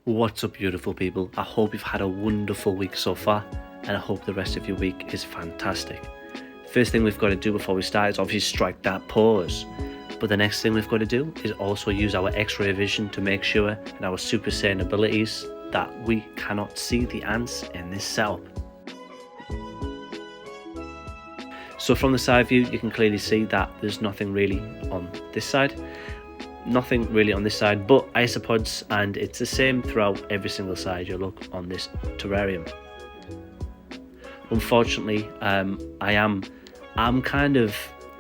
What's up, beautiful people? I hope you've had a wonderful week so far, and I hope the rest of your week is fantastic. First thing we've got to do before we start is obviously strike that pause. But the next thing we've got to do is also use our X-ray vision to make sure and our super saiyan abilities that we cannot see the ants in this setup. So from the side view, you can clearly see that there's nothing really on this side. Nothing really on this side but isopods, and it's the same throughout every single side you look on this terrarium. Unfortunately, I'm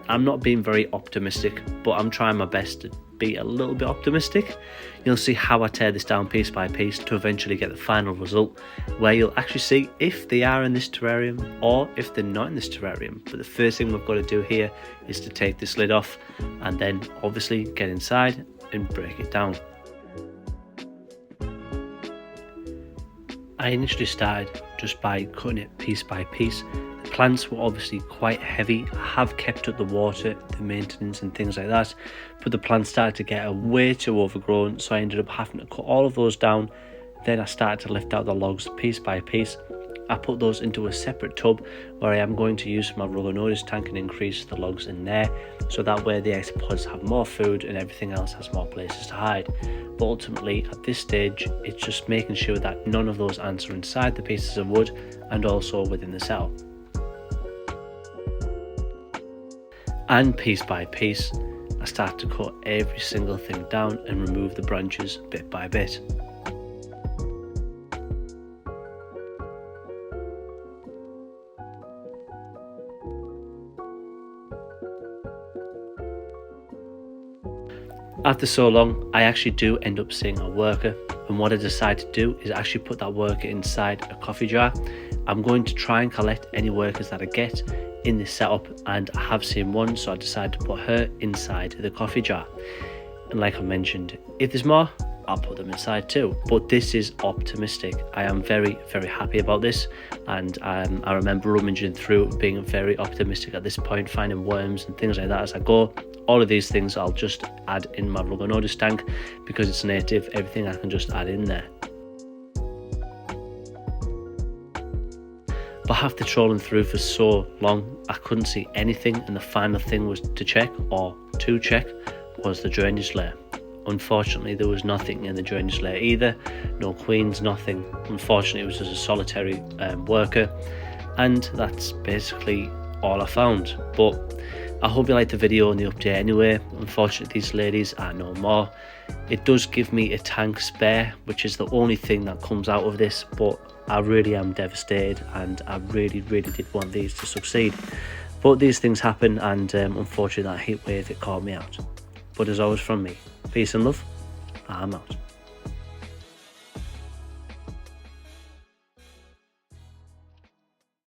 not being very optimistic, but I'm trying my best to be a little bit optimistic. You'll see how I tear this down piece by piece to eventually get the final result, where you'll actually see if they are in this terrarium or if they're not in this terrarium. But the first thing we've got to do here is to take this lid off and then obviously get inside and break it down. I initially started just by cutting it piece by piece. The plants were obviously quite heavy. I have kept up the water, the maintenance and things like that, but the plants started to get way too overgrown, so I ended up having to cut all of those down. Then I started to lift out the logs piece by piece. I put those into a separate tub where I am going to use my RUGINODIS tank and increase the logs in there, so that way the isopods have more food and everything else has more places to hide. But ultimately at this stage it's just making sure that none of those ants are inside the pieces of wood and also within the cell. And piece by piece I start to cut every single thing down and remove the branches bit by bit. After so long, I actually do end up seeing a worker, and what I decide to do is actually put that worker inside a coffee jar. I'm going to try and collect any workers that I get in this setup, and I have seen one, so I decided to put her inside the coffee jar. And like I mentioned, if there's more, I'll put them inside too. But this is optimistic. I am very, very happy about this, and I remember rummaging through being very optimistic at this point, finding worms and things like that as I go. All of these things I'll just add in my RUGINODIS tank because it's native. Everything I can just add in there. But after trolling through for so long, I couldn't see anything, and the final thing was to check was the drainage layer. Unfortunately, there was nothing in the drainage layer either. No queens, nothing. Unfortunately, it was just a solitary worker, and that's basically all I found. But I hope you liked the video and the update anyway. Unfortunately, these ladies are no more. It does give me a tank spare, which is the only thing that comes out of this, but I really am devastated, and I really did want these to succeed. But these things happen, and unfortunately that heat wave, it caught me out. But as always from me, peace and love, I'm out.